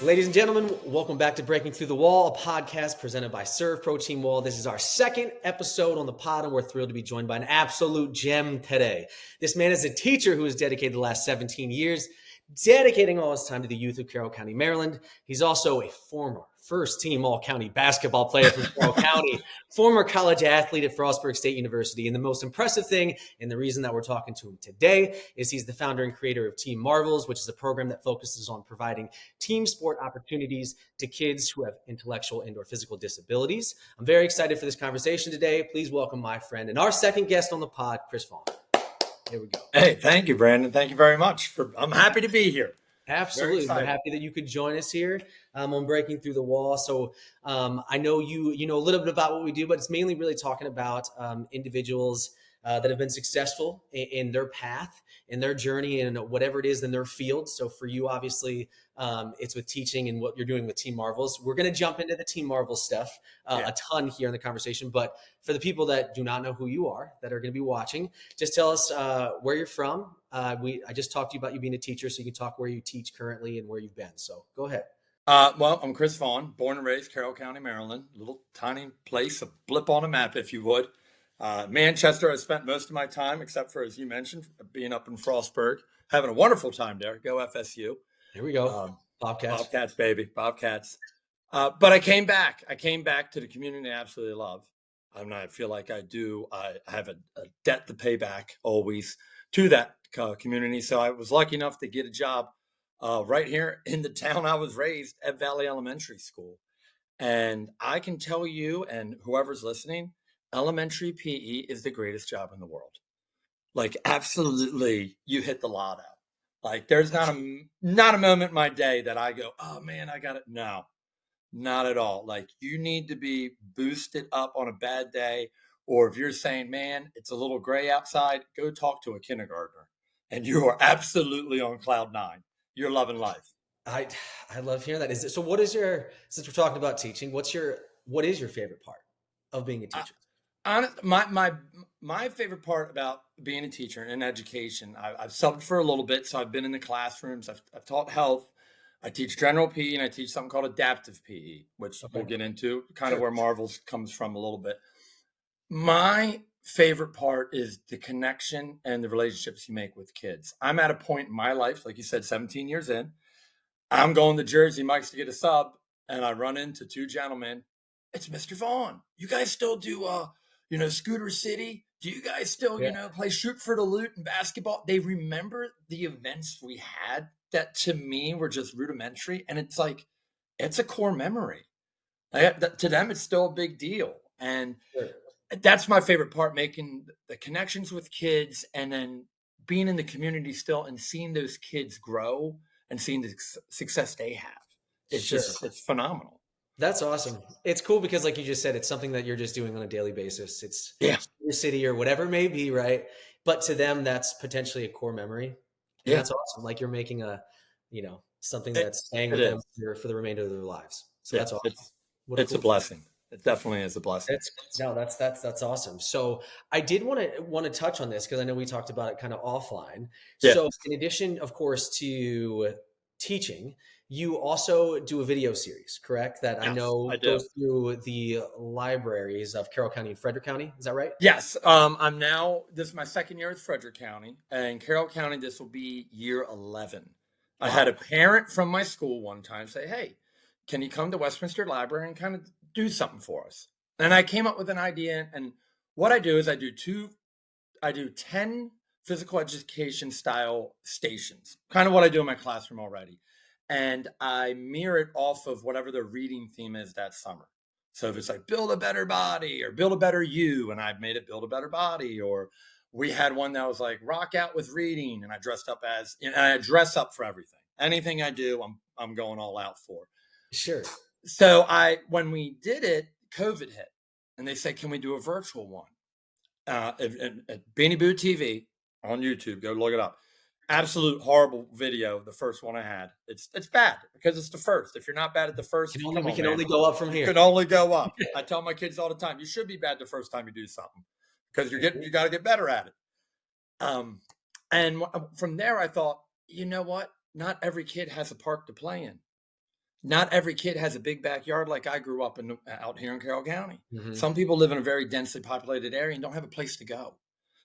Ladies and gentlemen, welcome back to Breaking Through the Wall, a podcast presented by SERVPRO Team Wall. This is our second episode on the pod, and we're thrilled to be joined by an absolute gem today. This man is a teacher who has dedicated the last 17 years, dedicating all his time to the youth of Carroll County, Maryland. He's also a former first-team all-county basketball player from Carroll County, former college athlete at Frostburg State University. And the most impressive thing, and the reason that we're talking to him today, is he's the founder and creator of Team Marvels, which is a program that focuses on providing team sport opportunities to kids who have intellectual and/or physical disabilities. I'm very excited for this conversation today. Please welcome my friend and our second guest on the pod, Chris Vaughn. Here we go. Hey, thank you, Brandon. Thank you very much. I'm happy to be here. Absolutely. We're happy that you could join us here on Breaking Through the Wall. So I know you know a little bit about what we do, but it's mainly really talking about individuals that have been successful in their path, in their journey, and whatever it is in their field. So for you, obviously, it's with teaching and what you're doing with Team Marvels. We're going to jump into the Team Marvels stuff a ton here in the conversation. But for the people that do not know who you are, that are going to be watching, just tell us where you're from. I just talked to you about you being a teacher, so you can talk where you teach currently and where you've been. So go ahead. Well, I'm Chris Vaughn, born and raised Carroll County, Maryland, little tiny place, a blip on a map, if you would. Manchester, I spent most of my time, except for, as you mentioned, being up in Frostburg, having a wonderful time there. Go FSU. Here we go. Bobcats. Bobcats, baby. Bobcats. But I came back. I came back to the community I absolutely love. I feel like I do. I have a debt to pay back always to that community. So I was lucky enough to get a job right here in the town I was raised at Valley Elementary School. And I can tell you, and whoever's listening, elementary PE is the greatest job in the world. Like, absolutely, you hit the lotto. Like, there's not a moment in my day that I go, oh man, I got it. No, not at all. Like, you need to be boosted up on a bad day. Or if you're saying, man, it's a little gray outside, go talk to a kindergartner. And you are absolutely on cloud nine. You're loving life. I love hearing that. So what is since we're talking about teaching, what is your favorite part of being a teacher? My favorite part about being a teacher and education, I've subbed for a little bit. So I've been in the classrooms. I've taught health. I teach general PE and I teach something called adaptive PE, which we'll get into, kind of where Marvels comes from a little bit. My favorite part is the connection and the relationships you make with kids. I'm at a point in my life, like you said, 17 years in. I'm going to Jersey Mike's to get a sub, and I run into two gentlemen. It's Mr. Vaughn. You guys still do, Scooter City? Do you guys still, play shoot for the loot and basketball? They remember the events we had that to me were just rudimentary. And it's like, it's a core memory. To them, it's still a big deal. And that's my favorite part, making the connections with kids and then being in the community still and seeing those kids grow and seeing the success they have. It's phenomenal. That's awesome. It's cool because, like you just said, it's something that you're just doing on a daily basis. It's your city or whatever it may be, right? But to them, that's potentially a core memory. And that's awesome. Like you're making something that's staying with them for the remainder of their lives. So that's awesome. It's a blessing. It definitely is a blessing. That's awesome. So I did want to touch on this because I know we talked about it kind of offline. Yeah. So in addition, of course, to teaching, you also do a video series, correct? That I know goes through the libraries of Carroll County and Frederick County. Is that right? Yes. This is my second year with Frederick County, and Carroll County, this will be year 11. Wow. I had a parent from my school one time say, hey, can you come to Westminster Library and kind of do something for us? And I came up with an idea. And what I do is I do 10 physical education style stations, kind of what I do in my classroom already. And I mirror it off of whatever the reading theme is that summer. So if it's like build a better body or build a better you, and I've made it build a better body, or we had one that was like rock out with reading, and I dressed up and I dress up for everything. Anything I do, I'm going all out for. Sure. So when we did it, COVID hit, and they said, can we do a virtual one? At Beanie Boo TV on YouTube, go look it up. Absolute horrible video. The first one I had, it's bad because it's the first. If you're not bad at the first, we can only go up from here. You can only go up. I tell my kids all the time, you should be bad the first time you do something because you got to get better at it. And from there, I thought, you know what? Not every kid has a park to play in. not every kid has a big backyard like I grew up out here in Carroll County. Hmm. Some people live in a very densely populated area and don't have a place to go.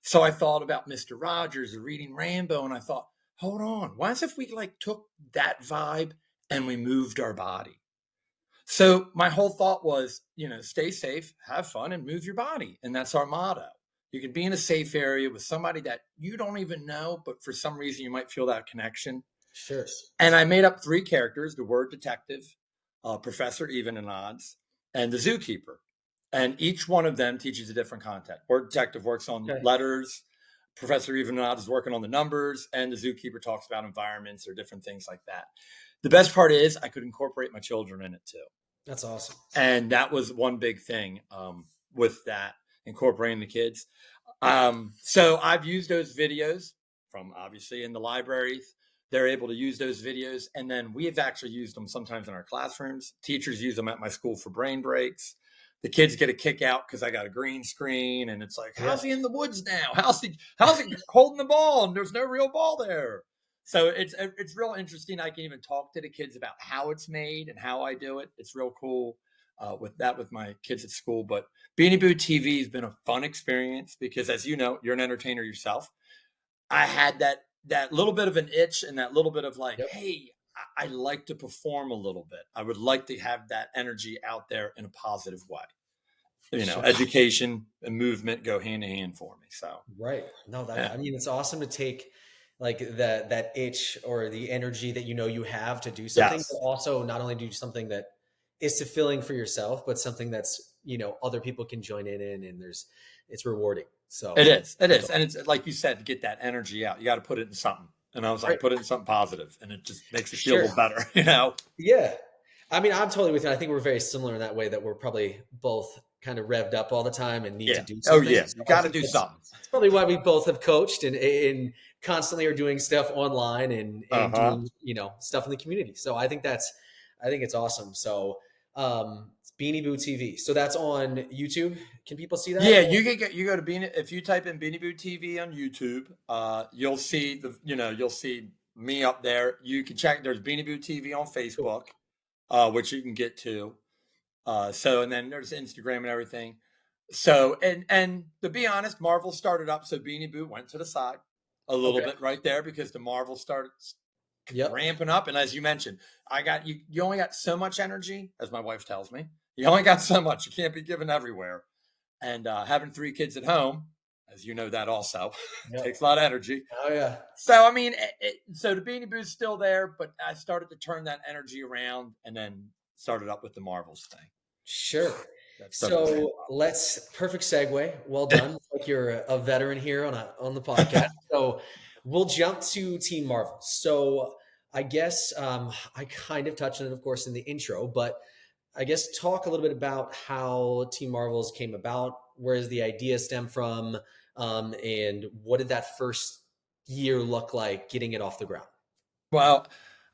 So I thought about Mr. Rogers or Reading Rainbow, and I thought, hold on, why if we like took that vibe and we moved our body? So my whole thought was, stay safe, have fun, and move your body. And that's our motto. You can be in a safe area with somebody that you don't even know, but for some reason you might feel that connection. Sure. And I made up 3 characters: the word detective, Professor Even and Odds, and the zookeeper. And each one of them teaches a different content. Word detective works on Okay. letters. Professor Even and Odds is working on the numbers. And the zookeeper talks about environments or different things like that. The best part is I could incorporate my children in it too. That's awesome. And that was one big thing with that, incorporating the kids. So I've used those videos from obviously in the libraries. They're able to use those videos. And then we have actually used them sometimes in our classrooms. Teachers use them at my school for brain breaks. The kids get a kick out because I got a green screen and it's like, how's he in the woods now? How's he holding the ball? And there's no real ball there. So it's real interesting. I can even talk to the kids about how it's made and how I do it. It's real cool with my kids at school. But Beanie Boo TV has been a fun experience because, as you know, you're an entertainer yourself. I had that little bit of an itch and that little bit of like, Yep. hey, I like to perform a little bit. I would like to have that energy out there in a positive way. Sure. Education and movement go hand in hand for me. So Right. No, yeah. I mean, it's awesome to take like that itch or the energy that you have to do something, but Yes, also not only do something that is fulfilling for yourself, but something that's, other people can join in and it's rewarding. it So is. It that's is. And it's like you said, to get that energy out, you got to put it in something. And I was like, right. put it in something positive, and it just makes you feel a Sure. little better. Yeah. I mean, I'm totally with you. I think we're very similar in that way that we're probably both kind of revved up all the time and need to Yeah. do Oh, something. yeah. So You I got to think do something. that's probably why we both have coached and constantly are doing stuff online and Uh-huh. doing, stuff in the community. So I think it's awesome. So, it's Beanie Boo TV. So that's on YouTube. Can people see that? Yeah, you go to Beanie, if you type in Beanie Boo TV on YouTube, you'll see you'll see me up there. You can check, there's Beanie Boo TV on Cool. Facebook, which you can get to. And then there's Instagram and everything. So and to be honest, Marvel started up, so Beanie Boo went to the side a little Okay. bit right there because the Marvel started Yep. ramping up. And as you mentioned, I got you only got so much energy, as my wife tells me. You only got so much. You can't be given everywhere. And having 3 kids at home, as you know, that also Yep. takes a lot of energy. Oh yeah. So I mean, so the Beanie Boo's still there, but I started to turn that energy around, and then started up with the Marvels thing. Sure. That started to ramp So let's perfect segue. Well done. Like you're a veteran here on the podcast. up. So we'll jump to Team Marvel. So I guess I kind of touched on it, of course, in the intro, but I guess talk a little bit about how Team Marvels came about. Where does the idea stem from? And what did that first year look like getting it off the ground? Well,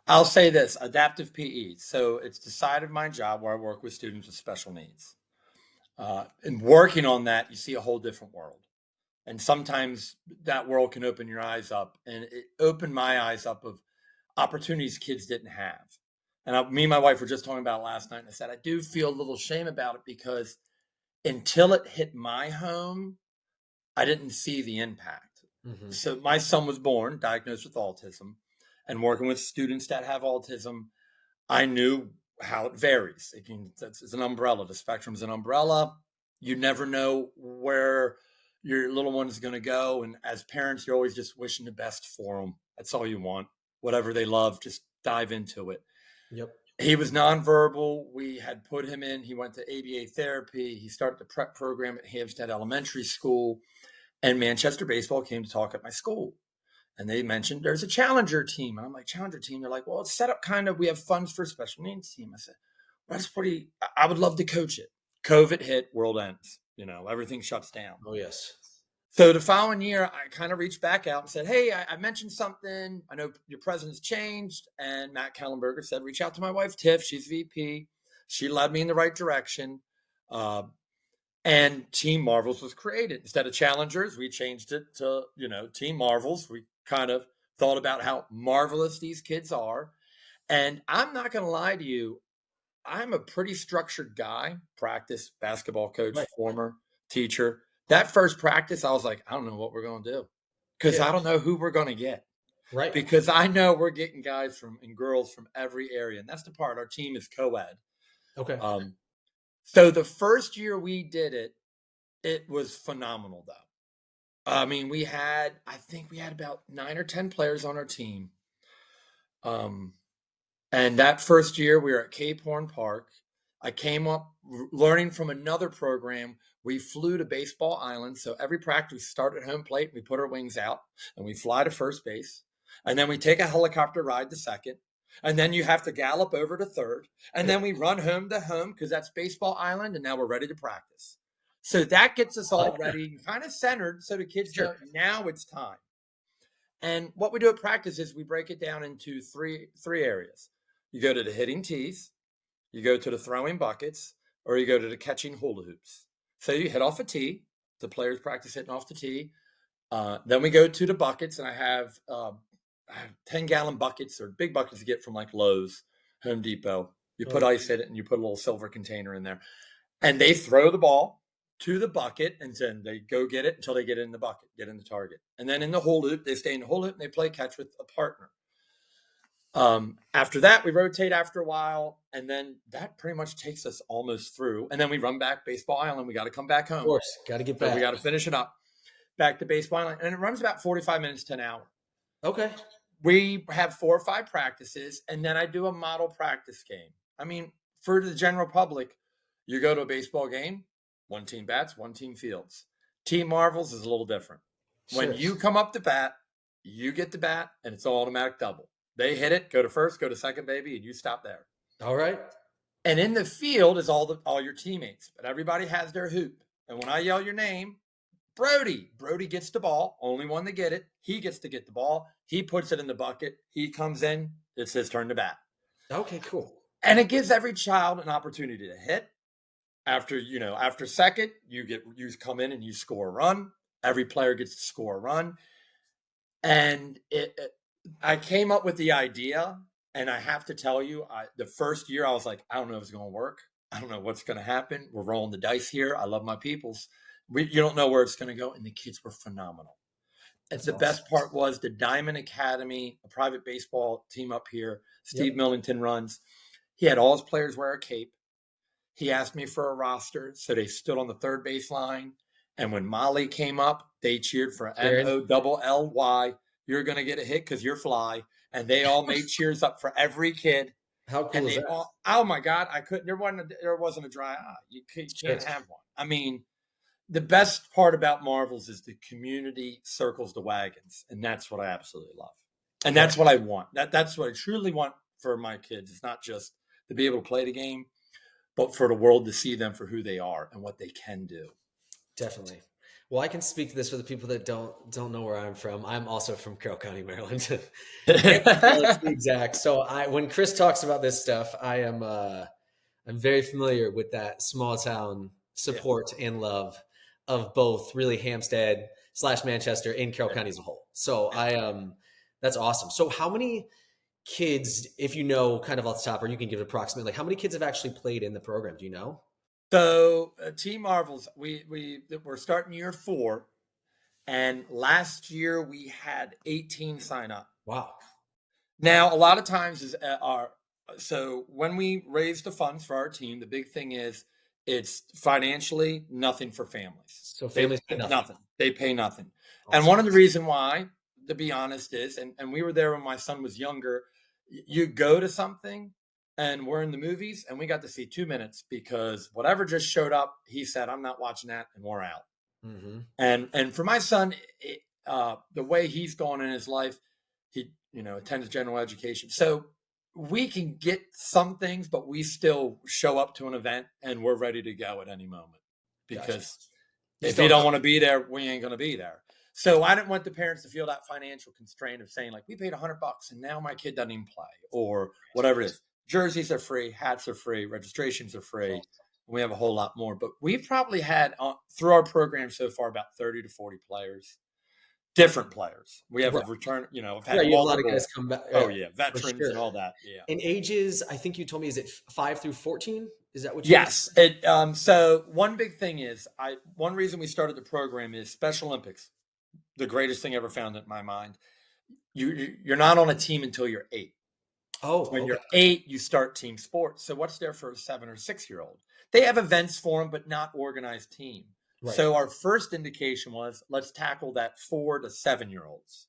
I'll say this: adaptive PE. So it's the side of my job where I work with students with special needs. And working on that, you see a whole different world. And sometimes that world can open your eyes up, and it opened my eyes up of opportunities kids didn't have. And me and my wife were just talking about it last night, and I said I do feel a little shame about it because until it hit my home, I didn't see the impact. Hmm. So my son was born diagnosed with autism, and working with students that have autism, I knew how it varies. It's an umbrella. The spectrum is an umbrella. You never know where your little one is going to go. And as parents, you're always just wishing the best for them. That's all you want. Whatever they love, just dive into it. Yep. He was nonverbal. We had put him in. He went to ABA therapy. He started the prep program at Hampstead Elementary School. And Manchester Baseball came to talk at my school. And they mentioned there's a challenger team. And I'm like, challenger team? They're like, well, it's set up kind of, we have funds for a special needs team. I said, well, I would love to coach it. COVID hit, world ends. Everything shuts down. Oh yes. So the following year, I kind of reached back out and said, hey, I mentioned something. I know your president's changed. And Matt Kellenberger said, reach out to my wife, Tiff. She's VP. She led me in the right direction. And Team Marvels was created. Instead of Challengers, we changed it to, Team Marvels. We kind of thought about how marvelous these kids are. And I'm not going to lie to you, I'm a pretty structured guy, practice, basketball coach, Right. former teacher. That first practice, I was like, I don't know what we're going to do because Yeah. I don't know who we're going to get. Right. Because I know we're getting guys and girls from every area. And that's the part. Our team is co-ed. Okay. So the first year we did it, it was phenomenal though. I mean, I think we had about 9 or 10 players on our team. And that first year we were at Cape Horn Park. I came up learning from another program. We flew to Baseball Island. So every practice we start at home plate, we put our wings out and we fly to first base. And then we take a helicopter ride to second. And then you have to gallop over to third. And then we run home to home because that's Baseball Island. And now we're ready to practice. So that gets us all ready and kind of centered so the kids know now it's time. And what we do at practice is we break it down into three areas. You go to the hitting tees, you go to the throwing buckets, or you go to the catching hula hoops. So you hit off a tee. The players practice hitting off the tee. Then we go to the buckets, and I have 10-gallon buckets or big buckets you get from like Lowe's, Home Depot. You put ice in it, and you put a little silver container in there. And they throw the ball to the bucket, and then they go get it until they get in the bucket, get in the target. And then in the hula hoop, they stay in the hula hoop, and they play catch with a partner. After that, we rotate after a while, and then that pretty much takes us almost through. And then we run back Baseball Island. We got to come back home. Of course, got to get back. So we got to finish it up. Back to Baseball Island, and it runs about 45 minutes to an hour. Okay. We have 4 or 5 practices, and then I do a model practice game. I mean, for the general public, you go to a baseball game, one team bats, one team fields. Team Marvels is a little different. When you come up to bat, you get the bat, and it's an automatic double. They hit it, go to first, go to second, baby, and you stop there. All right. And in the field is all your teammates, but everybody has their hoop. And when I yell your name, Brody gets the ball, only one to get it. He gets to get the ball. He puts it in the bucket. He comes in. It's his turn to bat. Okay, cool. And it gives every child an opportunity to hit. After second, you come in and you score a run. Every player gets to score a run. And I came up with the idea, and I have to tell you, the first year I was like, I don't know if it's going to work. I don't know what's going to happen. We're rolling the dice here. I love my peoples. You don't know where it's going to go. And the kids were phenomenal. And the best part was the Diamond Academy, a private baseball team up here, Steve Millington runs. He had all his players wear a cape. He asked me for a roster, so they stood on the third base line. And when Molly came up, they cheered for MOLLY. You're going to get a hit because you're fly. And they all made cheers up for every kid. How cool is that? Oh, my God. I couldn't. There wasn't a dry eye. You can't have one. I mean, the best part about Marvels is the community circles the wagons. And that's what I absolutely love. And that's what I want. That's what I truly want for my kids. It's not just to be able to play the game, but for the world to see them for who they are and what they can do. Definitely. Well, I can speak to this for the people that don't know where I'm from. I'm also from Carroll County, Maryland. Exact. So when Chris talks about this stuff, I'm very familiar with that small town support and love of both really Hampstead / Manchester and Carroll County as a whole. So that's awesome. So how many kids, if you know kind of off the top, or you can give it approximately, like how many kids have actually played in the program? Do you know? So Team Marvels, we're starting year 4, and last year we had 18 sign up. Wow. Now a lot of times so when we raise the funds for our team, the big thing is it's financially nothing for families. So families pay pay nothing. They pay nothing. Awesome. And one of the reasons why, to be honest, is, and we were there when my son was younger, you go to something and we're in the movies and we got to see 2 minutes because whatever just showed up, he said, I'm not watching that, and we're out. Mm-hmm. And for my son, the way he's gone in his life, he attends general education. So we can get some things, but we still show up to an event and we're ready to go at any moment because if you don't want to be there, we ain't going to be there. So I didn't want the parents to feel that financial constraint of saying like, we paid $100 and now my kid doesn't even play or whatever it is. Jerseys are free, hats are free, registrations are free. We have a whole lot more, but we've probably had through our program so far about 30 to 40 players. different players. We have a Right. return, I've Right, had you have a lot of multiple. guys come back. Oh yeah, For veterans and sure. all that. Yeah. And ages, I think you told me, is it 5 through 14? Is that what you were? Yes. So one big thing is one reason we started the program is Special Olympics, the greatest thing ever found in my mind. You're not on a team until you're 8. Oh, When okay. you're 8, you start team sports. So what's there for a 7 or 6-year-old? They have events for them, but not organized team. Right. So our first indication was let's tackle that 4 to 7-year-olds.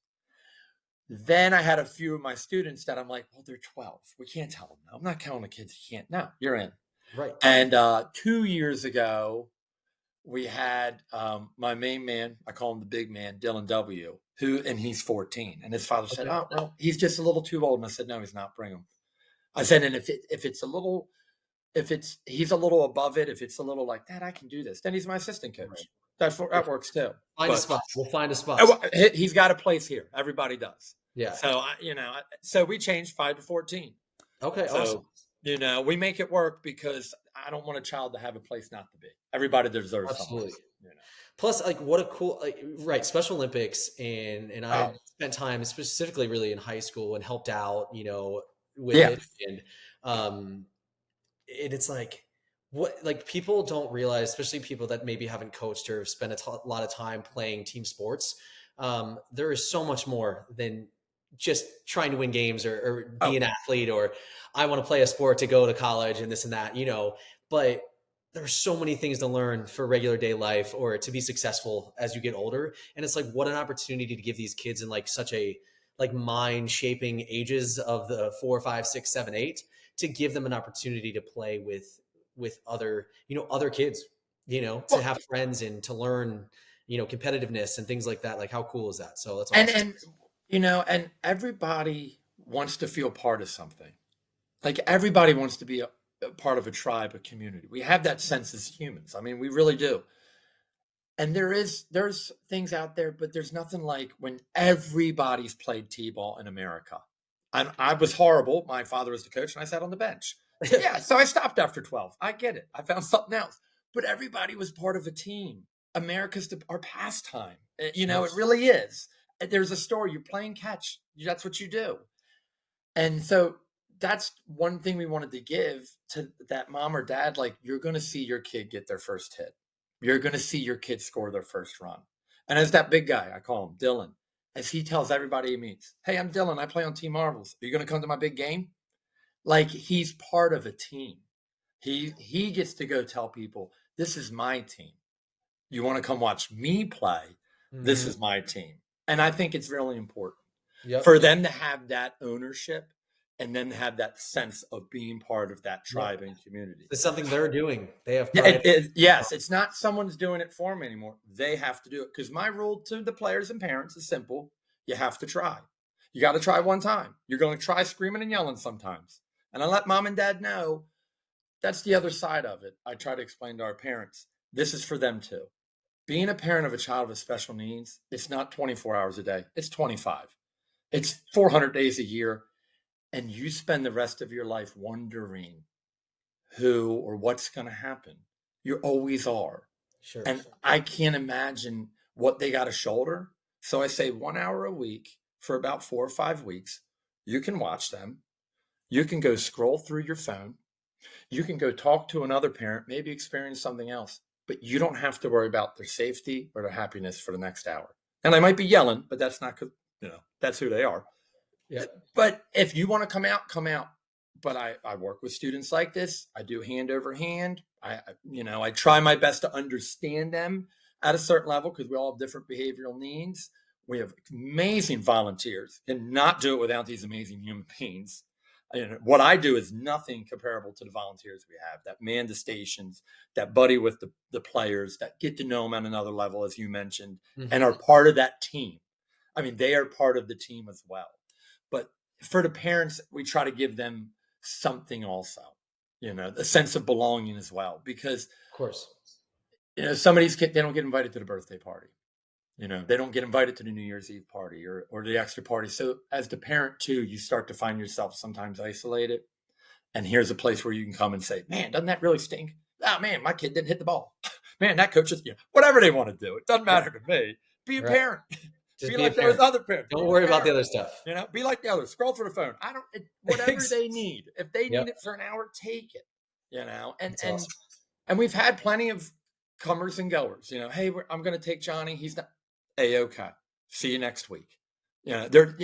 Then I had a few of my students that I'm like, well, they're 12. We can't tell them no. I'm not telling the kids you can't. No, you're in. Right. And 2 years ago, we had my main man, I call him the big man, Dylan W., and he's 14. And his father said, Okay. oh, well, he's just a little too old. And I said, no, he's not. Bring him. I said, and if he's a little above it, if it's a little like that, I can do this. Then he's my assistant coach. Right. That works too. Find a But spot. We'll find a spot. he's got a place here. Everybody does. Yeah. So so we changed 5 to 14. Okay. So Awesome. we make it work because I don't want a child to have a place not to be. Everybody deserves Absolutely. something. Plus, like, what a cool, right? Special Olympics, and I Oh, spent time specifically, really, in high school and helped out, with yeah. it, and it's like what like people don't realize, especially people that maybe haven't coached or spent a lot of time playing team sports. There is so much more than just trying to win games or be Oh, an athlete, or I want to play a sport to go to college and this and that, but there's so many things to learn for regular day life or to be successful as you get older. And it's like, what an opportunity to give these kids in like such a like mind shaping ages of the 4, 5, 6, 7, 8, to give them an opportunity to play with other, other kids, to well, have friends and to learn, competitiveness and things like that. Like, how cool is that? So that's and awesome. and everybody wants to feel part of something. Like everybody wants to be a part of a tribe, a community. We have that sense as humans. I mean, we really do. And there's things out there, but there's nothing like when everybody's played t-ball in America. And I was horrible. My father was the coach, and I sat on the bench. So yeah, so I stopped after 12. I get it. I found something else. But everybody was part of a team. America's our pastime. It Yes. really is. There's a story. You're playing catch. That's what you do. And so that's one thing we wanted to give to that mom or dad. Like, you're going to see your kid get their first hit. You're going to see your kid score their first run. And as that big guy, I call him Dylan, as he tells everybody he meets, hey, I'm Dylan. I play on Team Marvels. Are you going to come to my big game? Like, he's part of a team. He gets to go tell people, this is my team. You want to come watch me play? This Mhm. is my team. And I think it's really important Yep. for them to have that ownership and then have that sense of being part of that Yep. tribe and community. It's something they're doing. They have Yeah, pride. yes, it's not someone's doing it for them anymore. They have to do it. Because my rule to the players and parents is simple. You have to try. You got to try one time. You're going to try screaming and yelling sometimes. And I let mom and dad know that's the other side of it. I try to explain to our parents, this is for them too. Being a parent of a child with special needs, it's not 24 hours a day. It's 25. It's 400 days a year. And you spend the rest of your life wondering who or what's going to happen. You always are. Sure. And I can't imagine what they got to shoulder. So I say 1 hour a week for about 4 or 5 weeks. You can watch them. You can go scroll through your phone. You can go talk to another parent, maybe experience something else, but you don't have to worry about their safety or their happiness for the next hour. And I might be yelling, but that's not, that's who they are. Yeah. But if you want to come out, come out. But I work with students like this. I do hand over hand. I try my best to understand them at a certain level because we all have different behavioral needs. We have amazing volunteers and not do it without these amazing human beings. What I do is nothing comparable to the volunteers we have that man the stations, that buddy with the players, that get to know them at another level, as you mentioned, and are part of that team. I mean, they are part of the team as well. But for the parents, we try to give them something also, a sense of belonging as well, because, Of course. some of these kids, they don't get invited to the birthday party. They don't get invited to the New Year's Eve party or the extra party. So as the parent too, you start to find yourself sometimes isolated. And here's a place where you can come and say, man, doesn't that really stink? Oh man, my kid didn't hit the ball. Man, that coach is, whatever they want to do. It doesn't matter to me. Be a Right. parent. Just Be be a like those parent. other parents. Don't Be worry the about the parent. other stuff. You know, be like the others. Scroll through the phone. Whatever they need. If they Yep. need it for an hour, take it. You know, That's awesome. and we've had plenty of comers and goers. You know, hey, I'm going to take Johnny. He's not okay. See you next week. You know, they're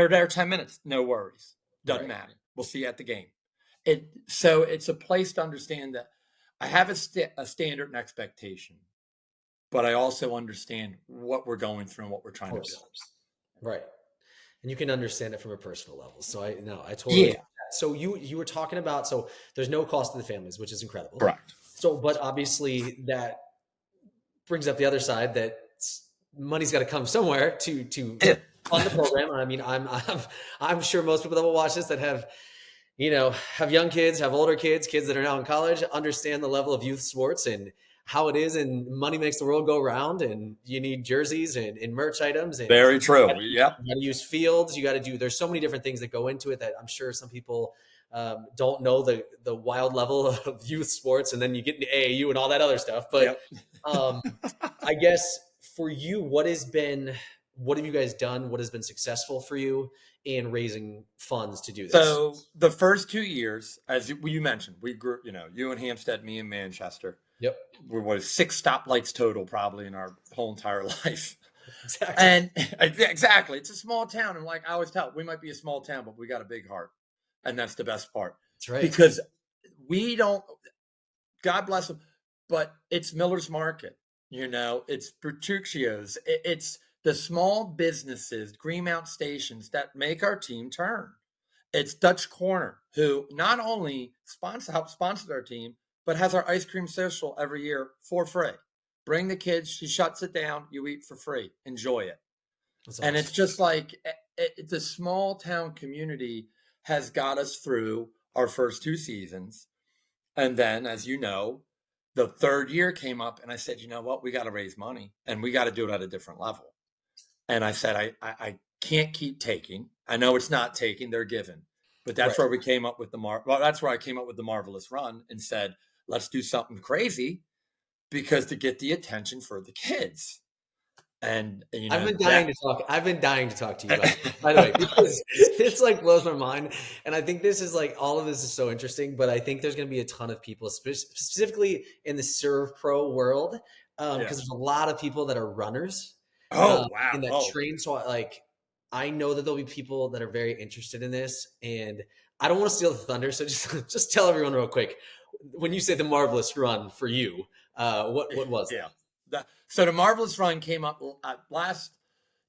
there 10 minutes. No worries. Doesn't matter. We'll see you at the game. So it's a place to understand that I have a standard and expectation, but I also understand what we're going through and what we're trying to build. Right. And you can understand it from a personal level. So I totally get that. So you were talking about, so there's no cost to the families, which is incredible. Correct. So, but obviously that brings up the other side, that money's got to come somewhere to fund the program. I mean, I'm sure most people that will watch this that have young kids, have older kids that are now in college, understand the level of youth sports and how it is, and money makes the world go round, and you need jerseys and merch items. And very true. Yep. You got to use fields. You got to do, there's so many different things that go into it that I'm sure some people don't know the wild level of youth sports. And then you get into AAU and all that other stuff. But I guess for you, what have you guys done? What has been successful for you in raising funds to do this? So the first 2 years, as you mentioned, we grew, you in Hampstead, me in Manchester. Yep. We were 6 stoplights total probably in our whole entire life. Exactly. And exactly. It's a small town. And like I always tell, we might be a small town, but we got a big heart. And that's the best part. That's right. Because we don't, God bless them, but it's Miller's Market. It's Bertuccio's. It's the small businesses, Greenmount stations that make our team turn. It's Dutch Corner, who not only helps sponsor our team, but has our ice cream social every year for free. Bring the kids. She shuts it down. You eat for free. Enjoy it. That's awesome. And it's just like the small town community has got us through our first 2 seasons. And then, as you know, the third year came up and I said, you know what? We got to raise money and we got to do it at a different level. And I said, I can't keep taking. I know it's not taking, they're giving. But that's where we came up with that's where I came up with the Marvelous Run and said, let's do something crazy because to get the attention for the kids. And I've been dying to talk to you about it, by the way, because it's like blows my mind. And I think this is like, all of this is so interesting, but I think there's going to be a ton of people, specifically in the SERVPRO world, because there's a lot of people that are runners. Wow. In that train. So I know that there'll be people that are very interested in this, and I don't want to steal the thunder. So just tell everyone real quick, when you say the Marvelous Run for you, what was it? So the Marvelous Run came up last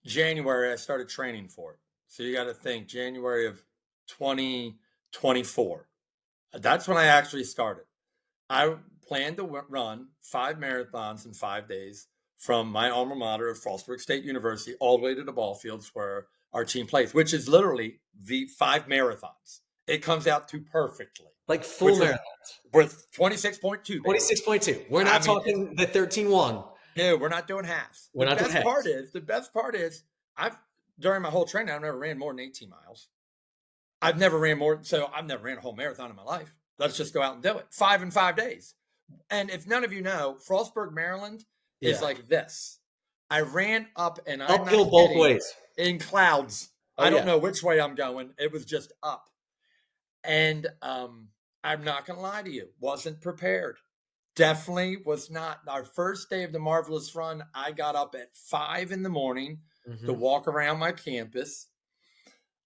January. I started training for it. So you got to think January of 2024. That's when I actually started. I planned to run 5 marathons in 5 days from my alma mater of Frostburg State University all the way to the ball fields where our team plays, which is literally the 5 marathons. It comes out to perfectly. Like full marathons. With 26.2. 26.2. We're not talking the 13-1. No, we're not doing halves. The best part is during my whole training, I've never ran more than 18 miles. I've never ran a whole marathon in my life. Let's just go out and do it. 5 in 5 days. And if none of you know, Frostburg, Maryland is like this. I ran up and I'm uphill both ways in clouds. I don't know which way I'm going. It was just up. And I'm not going to lie to you. Wasn't prepared. Definitely was not. Our first day of the Marvelous Run, I got up at 5 in the morning to walk around my campus.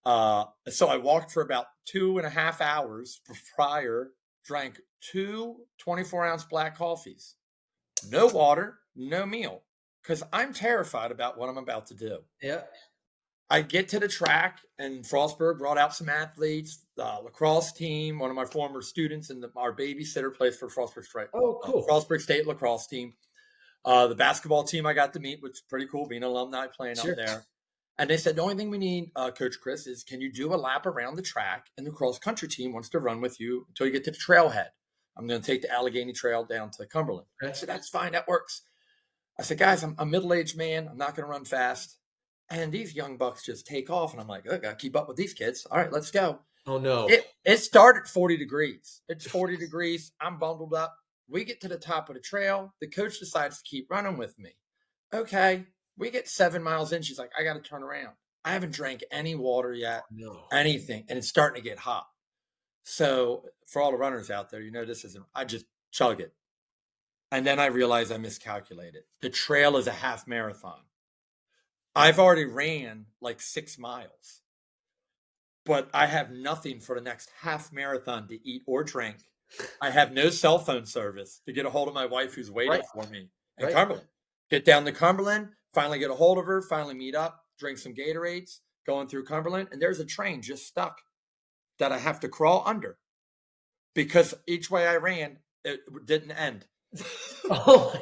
So I walked for about 2.5 hours prior, drank 2 24-ounce black coffees, no water, no meal, because I'm terrified about what I'm about to do. Yeah. I get to the track, and Frostburg brought out some athletes, the lacrosse team. One of my former students and our babysitter plays for Frostburg State. Oh, cool. Frostburg State lacrosse team. The basketball team I got to meet, which is pretty cool, being an alumni playing up there. And they said, the only thing we need, Coach Chris, is can you do a lap around the track? And the cross-country team wants to run with you until you get to the trailhead. I'm going to take the Allegheny Trail down to Cumberland. I said, that's fine. That works. I said, guys, I'm a middle-aged man. I'm not going to run fast. And these young bucks just take off. And I'm like, I got to keep up with these kids. All right, let's go. Oh, no. It started 40 degrees. It's 40 degrees. I'm bundled up. We get to the top of the trail. The coach decides to keep running with me. Okay. We get 7 miles in. She's like, I got to turn around. I haven't drank any water yet, No. anything. And it's starting to get hot. So for all the runners out there, this isn't, I just chug it. And then I realized I miscalculated. The trail is a half marathon. I've already ran like 6 miles, but I have nothing for the next half marathon to eat or drink. I have no cell phone service to get a hold of my wife who's waiting for me in Cumberland. Get down to Cumberland, finally get a hold of her, finally meet up, drink some Gatorades, going through Cumberland, and there's a train just stuck that I have to crawl under because each way I ran, it didn't end. Oh.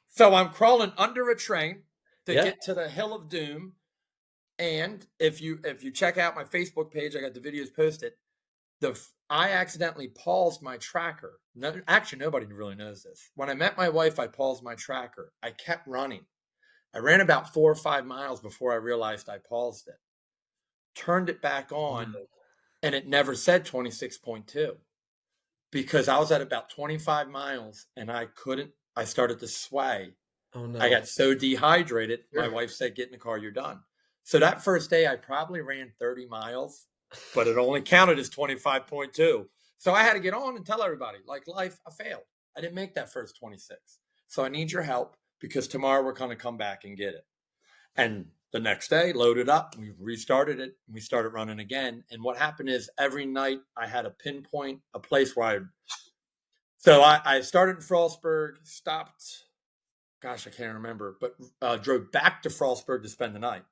So I'm crawling under a train to get to the Hill of Doom. And if you check out my Facebook page, I got the videos posted. I accidentally paused my tracker. No, actually, nobody really knows this. When I met my wife, I paused my tracker. I kept running. I ran about 4 or 5 miles before I realized I paused it. Turned it back on, and it never said 26.2 because I was at about 25 miles, and I started to sway. Oh, no. I got so dehydrated. My wife said, get in the car, you're done. So that first day, I probably ran 30 miles, but it only counted as 25.2. So I had to get on and tell everybody, like life, I failed. I didn't make that first 26. So I need your help because tomorrow we're going to come back and get it. And the next day, loaded up, we restarted it, and we started running again. And what happened is every night I had a pinpoint, a place where I started in Frostburg, stopped, gosh, I can't remember, but drove back to Frostburg to spend the night.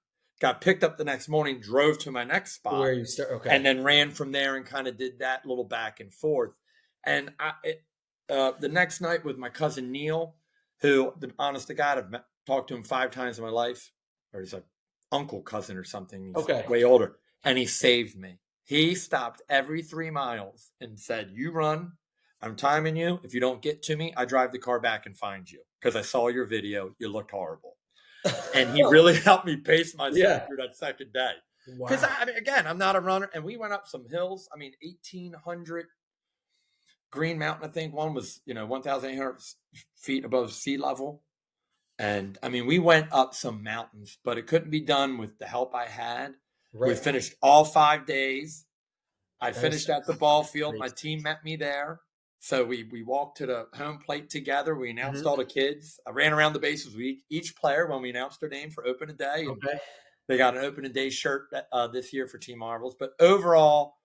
Got picked up the next morning, drove to my next spot, where you start, and then ran from there and kind of did that little back and forth. And the next night with my cousin Neil, who, honest to God, I've talked to him 5 times in my life, or he's an uncle cousin or something. He's way older, and he saved me. He stopped every 3 miles and said, "You run. I'm timing you. If you don't get to me, I drive the car back and find you because I saw your video. You looked horrible." And he really helped me pace myself through that second day. Because, again, I'm not a runner. And we went up some hills. 1,800 Green Mountain, I think. One was, 1,800 feet above sea level. And, we went up some mountains. But it couldn't be done with the help I had. Right. We finished all 5 days. I finished at the ball field. My team met me there. So we walked to the home plate together. We announced all the kids. I ran around the bases with each player when we announced their name for opening day. And they got an opening day shirt this year for Team Marvels. But overall,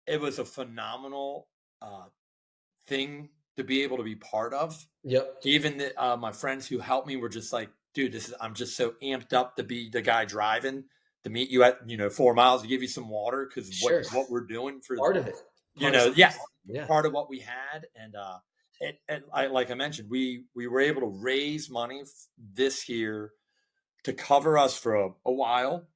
it was a phenomenal thing to be able to be part of. Yep. Even my friends who helped me were just like, dude, I'm just so amped up to be the guy driving, to meet you at 4 miles, to give you some water because what we're doing for part of it. Part of what we had. And like I mentioned, we were able to raise money this year to cover us for a while.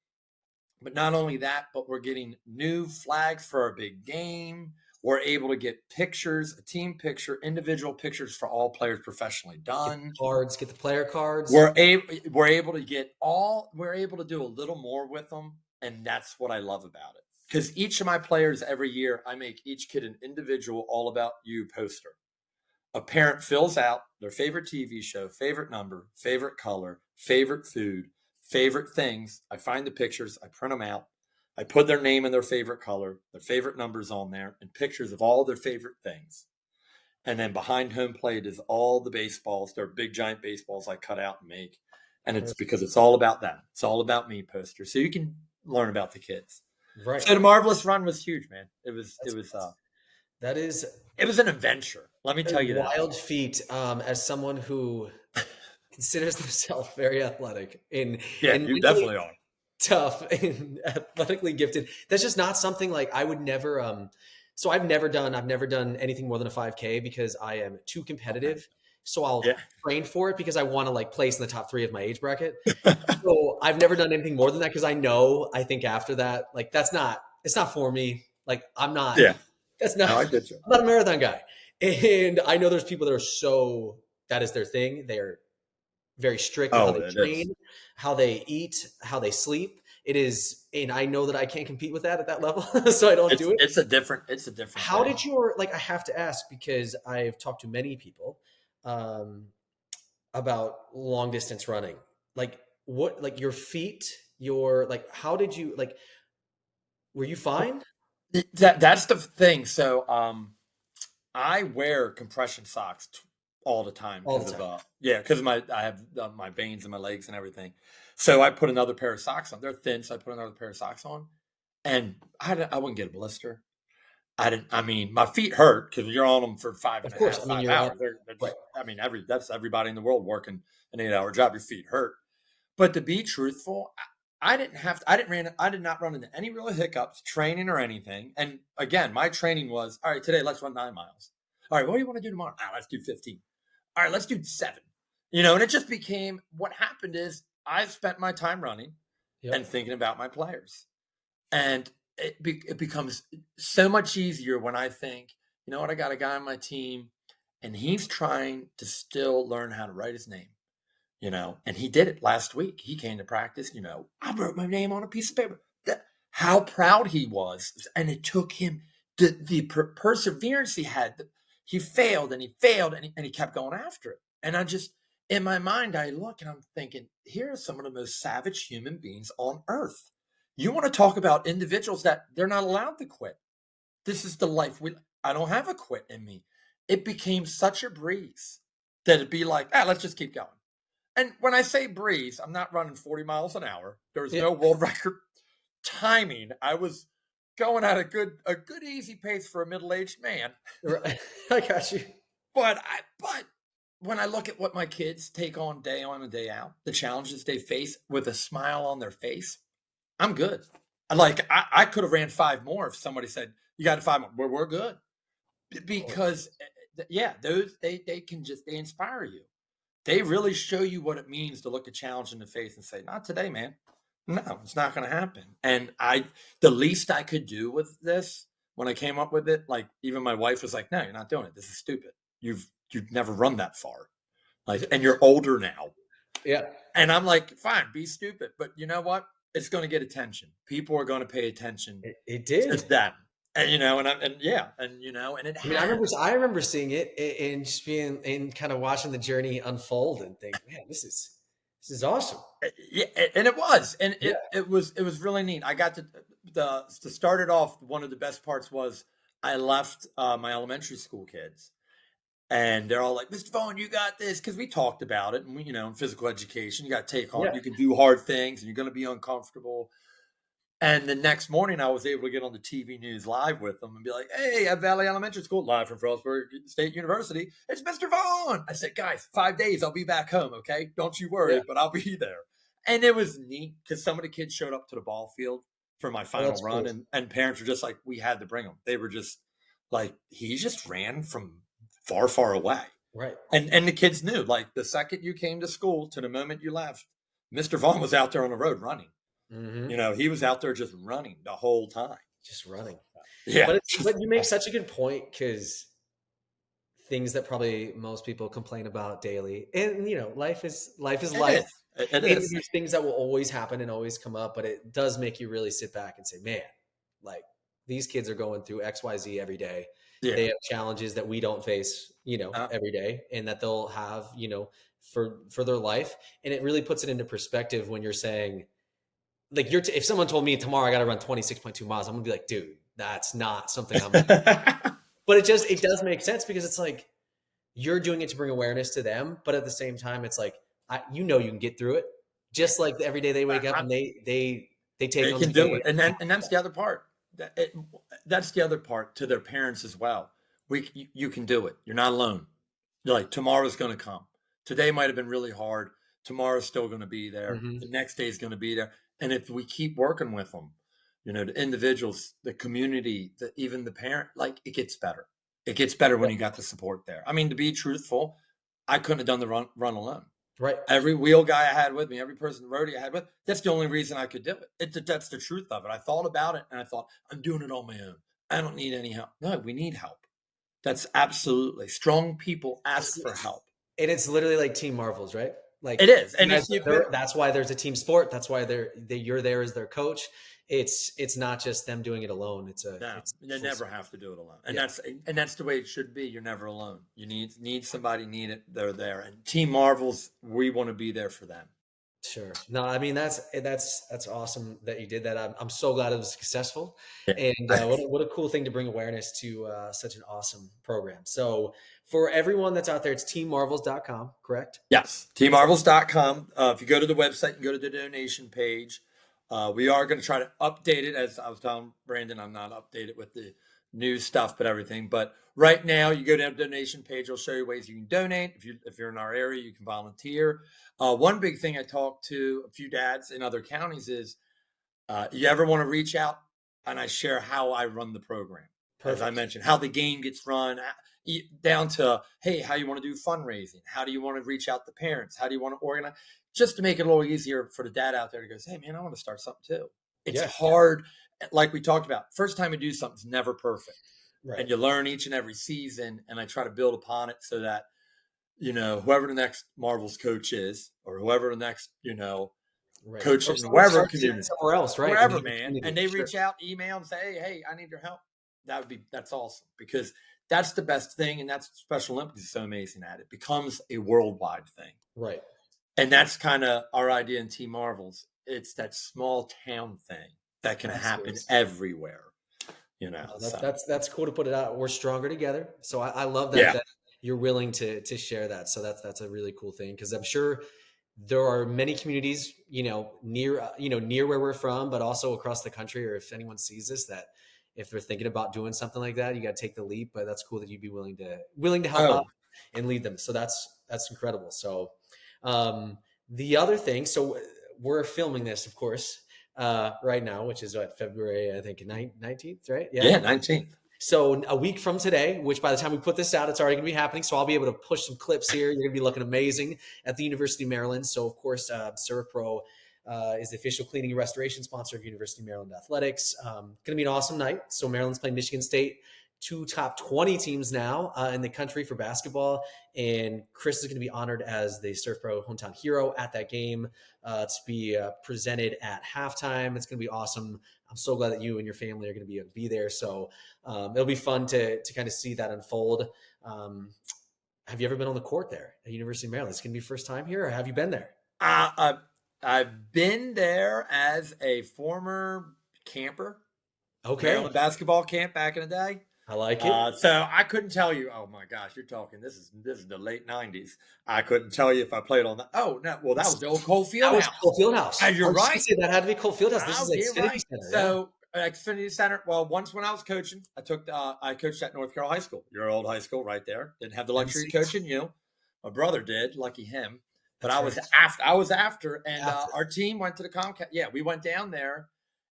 But not only that, but we're getting new flags for our big game. We're able to get pictures, a team picture, individual pictures for all players professionally done. Get the player cards. We're able to do a little more with them. And that's what I love about it. Because each of my players every year, I make each kid an individual All About You poster. A parent fills out their favorite TV show, favorite number, favorite color, favorite food, favorite things. I find the pictures, I print them out. I put their name and their favorite color, their favorite numbers on there, and pictures of all their favorite things. And then behind home plate is all the baseballs. They're big, giant baseballs I cut out and make. And it's because it's all about them. It's all about me poster. So you can learn about the kids. Right. So the Marvelous Run was huge, man. It was an adventure. Let me tell you that. Wild feat. As someone who considers themselves very athletic and you definitely are tough and athletically gifted. That's just not something like I would never. So I've never done anything more than a 5K because I am too competitive. So I'll train for it because I want to place in the top 3 of my age bracket. So I've never done anything more than that because I think after that, it's not for me. I'm not, that's not, no, I get you. I'm not a marathon guy. And I know there's people that are that is their thing. They're very strict on how they train, how they eat, how they sleep. It is, and I know that I can't compete with that at that level. So I don't do it. It's a different How did I have to ask because I've talked to many people about long distance running. what, like your feet, your, like, how did you, like, were you fine? That's the thing. So I wear compression socks all the time All because the of time. because I have my veins in my legs and everything. So I put another pair of socks on. They're thin, so I put another pair of socks on, and I wouldn't get a blister. I didn't. I mean, my feet hurt because you're on them for five and Of a course. half, I mean, 5 hours. They're right. just. I mean, that's everybody in the world working an 8 hour job. Your feet hurt. But to be truthful, I didn't have to, I did not run into any real hiccups training or anything. And again, my training was, all right, today let's run 9 miles. All right, what do you want to do tomorrow? Ah, let's do 15. All right, let's do 7. And it just became, what happened is I spent my time running and Yep. thinking about my players. And it becomes so much easier when I think, you know what, I got a guy on my team and he's trying to still learn how to write his name. And he did it last week. He came to practice, I wrote my name on a piece of paper. How proud he was. And it took him the perseverance he had. He failed and he failed and he kept going after it. And in my mind, I look and I'm thinking, here are some of the most savage human beings on earth. You want to talk about individuals that they're not allowed to quit. This is the life I don't have a quit in me. It became such a breeze that it'd be like, let's just keep going. And when I say breeze, I'm not running 40 miles an hour. There's Yeah. no world record timing. I was going at a good easy pace for a middle-aged man. Right. I got you. But when I look at what my kids take on and day out, the challenges they face with a smile on their face, I'm good. Like I could have ran 5 more if somebody said, you got 5 more. We're good. Because they can they inspire you. They really show you what it means to look a challenge in the face and say, not today, man. No, it's not going to happen. And the least I could do with this when I came up with it, like even my wife was like, no, you're not doing it. This is stupid. You've never run that far. Like, and you're older now. Yeah. And I'm like, fine, be stupid. But you know what? It's going to get attention. People are going to pay attention It to did. that. And and it I mean, has. I remember seeing it and just being and kind of watching the journey unfold and think, man, this is awesome. Yeah, and it was, and Yeah. it was really neat. I got to start it off. One of the best parts was I left my elementary school kids, and they're all like, "Mr. Vaughn, you got this," because we talked about it, and in physical education, you got to take on, Yeah. you can do hard things, and you're going to be uncomfortable. And the next morning, I was able to get on the TV news live with them and be like, "Hey, at Valley Elementary School, live from Frostburg State University, it's Mr. Vaughn." I said, "Guys, 5 days, I'll be back home, okay? Don't you Yeah. worry, but I'll be there." And it was neat because some of the kids showed up to the ball field for my Oh, final that's run, cool. and parents were just like, "We had to bring him." They were just like, "He just ran from far, far away." Right. And the kids knew, like, the second you came to school to the moment you left, Mr. Vaughn was out there on the road running. Hmm. He was out there just running the whole time. Just running. Yeah. But you make such a good point because things that probably most people complain about daily, and life is It life, is. It and is. there's things that will always happen and always come up, but it does make you really sit back and say, man, like these kids are going through XYZ every day. Yeah. They have challenges that we don't face, Uh, every day, and that they'll have, for their life. And it really puts it into perspective when you're saying, like, if someone told me tomorrow I got to run 26.2 miles, I'm gonna be like, dude, that's not something I'm gonna. But it does make sense because it's like you're doing it to bring awareness to them, but at the same time, it's like you you can get through it. Just like every day they wake up I, and they take they on the can do day. it, and that's the other part. That's the other part to their parents as well. You can do it. You're not alone. You're like, tomorrow's going to come. Today might have been really hard. Tomorrow's still going to be there. Hmm. The next day is going to be there. And if we keep working with them, the individuals, the community, even the parent, like, it gets better. It gets better when you got the support there. I mean, to be truthful, I couldn't have done the run alone. Right. Every wheel guy I had with me, every person roadie I had with, that's the only reason I could do it. That's the truth of it. I thought about it and I thought, I'm doing it on my own. I don't need any help. No, we need help. That's absolutely strong people ask for help. And it's literally like Team Marvels, right? Like It is. you And guys, if you've been, that's why there's a team sport. That's why you're there as their coach. It's not just them doing it alone. no, It's you full never circle. have to do it alone. And Yeah. that's the way it should be. You're never alone. You need somebody, need it. They're there. And Team Marvels, we want to be there for them. Sure. No, I mean that's awesome that you did that. I'm so glad it was successful, Yeah. and what a cool thing to bring awareness to such an awesome program. So for everyone that's out there, it's teammarvels.com, correct? Yes, tmarvels.com. If you go to the website and go to the donation page, we are going to try to update it. As I was telling Brandon, I'm not updated with the new stuff, but everything. But right now, you go down to the donation page. It'll show you ways you can donate. If you're in our area, you can volunteer. One big thing I talked to a few dads in other counties is you ever want to reach out and I share how I run the program. As I Perfect. mentioned, how the game gets run, down to, hey, how you want to do fundraising? How do you want to reach out to parents? How do you want to organize? Just to make it a little easier for the dad out there to go, hey, man, I want to start something too. It's Yeah. hard. Like we talked about, first time you do something's never perfect. Right. And you learn each and every season. And I try to build upon it so that, whoever the next Marvels coach is, or whoever the next, Right. coach Or in someone wherever starts community, somewhere else, right? In wherever, your man, community. and they Sure. reach out, email, and say, hey, I need your help. That's awesome, because that's the best thing, and that's Special Olympics is so amazing at. It becomes a worldwide thing, Right. and that's kind of our idea in Team Marvels. It's that small town thing that can happen Absolutely. everywhere. No, So that's cool to put it out. We're stronger together. So I love that yeah. that you're willing to share that. So that's a really cool thing because I'm sure there are many communities, near where we're from, but also across the country. Or if anyone sees this, that if they're thinking about doing something like that, you got to take the leap. But that's cool that you'd be willing to help out Oh, and lead them. So that's incredible. So the other thing, so we're filming this, of course, right now, which is what, February, I think 19th, right? Yeah. yeah, 19th. So a week from today, which by the time we put this out, it's already going to be happening. So I'll be able to push some clips here. You're going to be looking amazing at the University of Maryland. So of course, SERVPRO is the official cleaning and restoration sponsor of University of Maryland athletics. Going to be an awesome night. So Maryland's playing Michigan State, two top 20 teams now in the country for basketball. And Chris is going to be honored as the SERVPRO hometown hero at that game to be presented at halftime. It's going to be awesome. I'm so glad that you and your family are going to be there. So it'll be fun to kind of see that unfold. Have you ever been on the court there at University of Maryland? It's going to be your first time here, or have you been there? I've been there as a former camper, Okay, Maryland basketball camp back in the day. I like it. So I couldn't tell you. Oh my gosh, you're talking. This is the late '90s. I couldn't tell you if I played on that. Oh no, well that was the old Cole That was Fieldhouse. Cole Fieldhouse. And you're I was just right. gonna say that had to be Cole Fieldhouse. This is Oh, like you're Xfinity right. Center. Yeah. So Xfinity Center. Well, once when I was coaching, I coached at North Carroll High School. Your old high school, right there. Didn't have the luxury of coaching. My brother did. Lucky him. But That's I was right. after. I was after, and After. our team went to the Comcast. Yeah, we went down there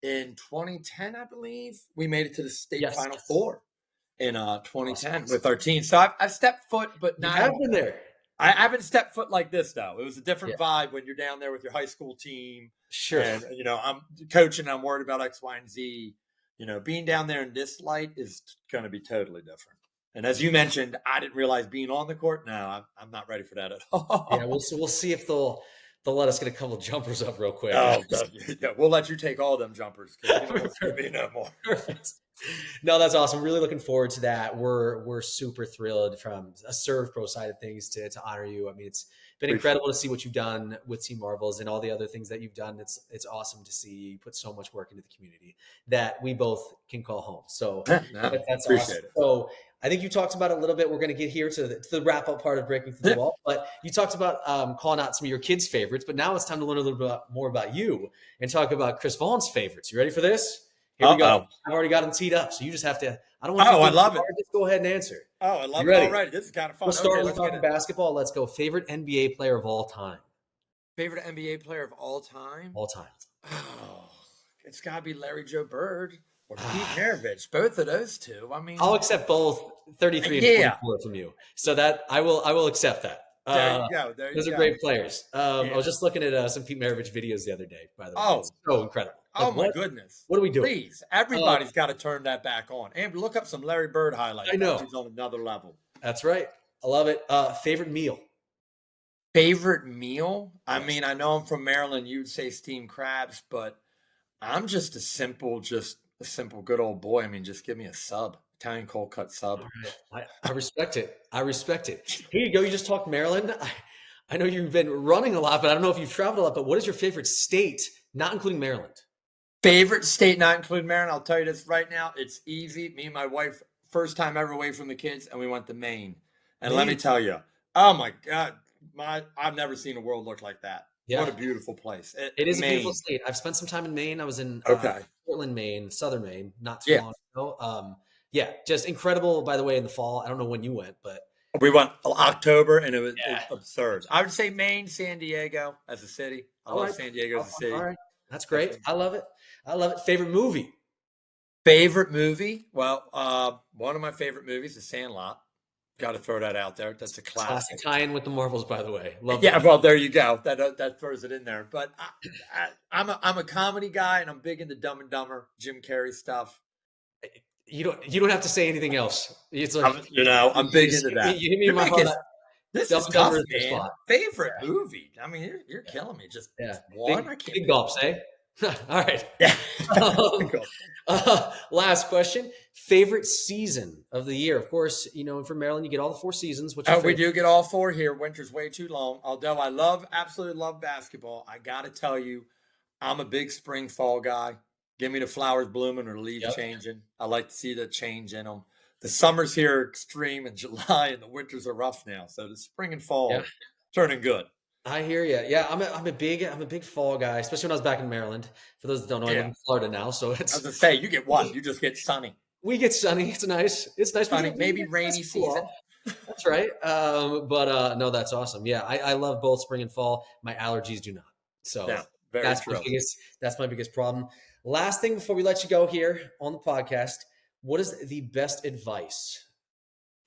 in 2010, I believe. We made it to the state Yes. Final Four in 2010 Awesome. with our team. So I've stepped foot, but You not. have been there. I haven't stepped foot like this though. It was a different vibe when you're down there with your high school team. Sure. And I'm coaching. I'm worried about X, Y, and Z. Being down there in this light is going to be totally different. And as you mentioned, I didn't realize being on the court. No, I'm not ready for that at all. Yeah, we'll see if they'll let us get a couple of jumpers up real quick. Oh, yeah, we'll let you take all them jumpers because you don't want to see me no more. Perfect. No, that's awesome. Really looking forward to that. We're super thrilled from a SERVPRO side of things to honor you. I mean, it's been incredible to see what you've done with Team Marvels and all the other things that you've done. It's awesome to see you put so much work into the community that we both can call home. So that's appreciate awesome. it. So I think you talked about it a little bit. We're going to get here to the wrap up part of Breaking Through the Wall, but you talked about calling out some of your kids' favorites. But now it's time to learn a little bit more about you and talk about Chris Vaughn's favorites. You ready for this? Here we go. I've already got them teed up, so you just have to. I don't want. I love it. Just go ahead and answer. Oh, I love it already. This is kind of fun. We'll start with talking basketball. Let's go. Favorite NBA player of all time. Favorite NBA player of all time. All time. Oh, it's got to be Larry Joe Bird or Pete Maravich. Both of those two. I mean, I'll accept both 33 and 44 from you. So that I will accept that. There you go. Those are great players. I was just looking at some Pete Maravich videos the other day, by the way. Oh, it's so incredible. Oh, my goodness. What are we doing? Please, everybody's got to turn that back on. And look up some Larry Bird highlights. I know. He's on another level. That's right. I love it. Favorite meal? Favorite meal? I mean, I know I'm from Maryland. You'd say steamed crabs, but I'm just a simple good old boy. I mean, just give me a sub. Italian cold cut sub. Right. I respect it. Here you go. You just talked Maryland. I know you've been running a lot, but I don't know if you've traveled a lot, but what is your favorite state, not including Maryland? Favorite state, not including Maryland. I'll tell you this right now. It's easy. Me and my wife, first time ever away from the kids, and we went to Maine. And let me Maine. tell you, oh my God, I've never seen a world look like that. Yeah. What a beautiful place. It is a Maine. beautiful state. I've spent some time in Maine. I was in Okay. Portland, Maine, southern Maine, not too Yeah. long ago. Yeah, just incredible, by the way, in the fall. I don't know when you went, but We went October, and it was Yeah. absurd. I would say Maine, San Diego as a city. I love San Diego as a city. All right. That's great. I love it. I love it. Favorite movie? Favorite movie? Well, one of my favorite movies is Sandlot. Got to throw that out there. That's a classic. Tie-in with the Marvels, by the way. Love Yeah, that. well, there you go. That throws it in there. But I'm a comedy guy, and I'm big into Dumb and Dumber, Jim Carrey stuff. You don't have to say anything else. It's like I'm big into that. You hit me in my heart. This Dumb is and tough, Dumber is the man. spot. Favorite movie? I mean, you're killing me. Just one. I can't. Big gulps, eh? All right. Yeah. Last question. Favorite season of the year? Of course, for Maryland, you get all the 4 seasons. What's your We favorite? do get all 4 here. Winter's way too long. Although I absolutely love basketball, I got to tell you, I'm a big spring, fall guy. Give me the flowers blooming or the leaves changing. I like to see the change in them. The summers here are extreme in July, and the winters are rough now. So the spring and fall turning good. I hear you. Yeah, I'm a big fall guy, especially when I was back in Maryland. For those that don't know, I live in Florida now, so it's. I was gonna say you get what? You just get sunny. We get sunny. It's nice. It's nice. Sunny, maybe rainy season. That's right. But no, that's awesome. Yeah, I love both spring and fall. My allergies do not. So that's true. my biggest problem. Last thing before we let you go here on the podcast, what is the best advice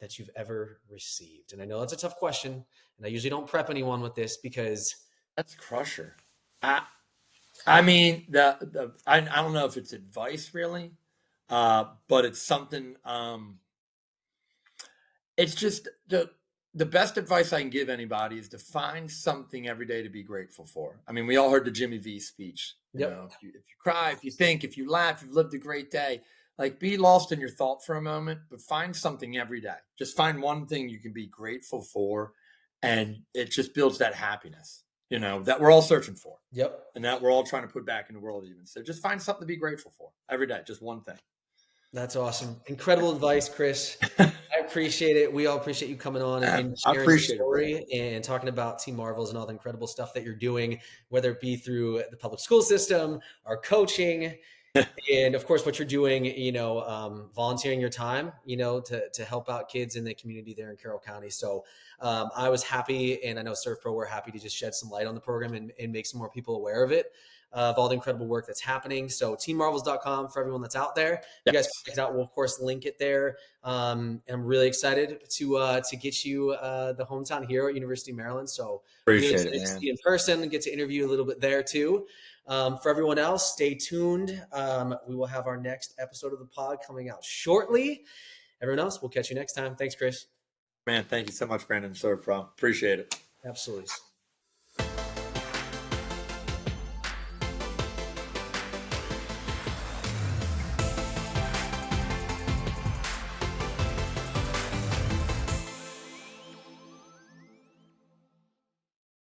that you've ever received? And I know that's a tough question, and I usually don't prep anyone with this because that's crusher. I mean, I don't know if it's advice really, but it's something. It's just the best advice I can give anybody is to find something every day to be grateful for. I mean, we all heard the Jimmy V speech. You know, if you cry, if you think, if you laugh, you've lived a great day. Like, be lost in your thought for a moment, but find something every day. Just find one thing you can be grateful for, and it just builds that happiness, that we're all searching for. Yep. And that we're all trying to put back in the world even. So just find something to be grateful for every day, just one thing. That's awesome. Incredible advice, Chris. I appreciate it. We all appreciate you coming on and sharing your story and talking about Team Marvels and all the incredible stuff that you're doing, whether it be through the public school system, our coaching, and of course, what you're doing, volunteering your time, to help out kids in the community there in Carroll County. So I was happy, and I know SERVPRO, we're happy to just shed some light on the program and make some more people aware of it, of all the incredible work that's happening. So teammarvels.com for everyone that's out there. You guys can check it out. We'll, of course, link it there. And I'm really excited to get you the hometown hero at University of Maryland. So appreciate really it, man. to see you in person and get to interview a little bit there too. For everyone else, stay tuned. We will have our next episode of the pod coming out shortly. Everyone else, we'll catch you next time. Thanks, Chris. Man, thank you so much, Brandon. SERVPRO. Appreciate it. Absolutely.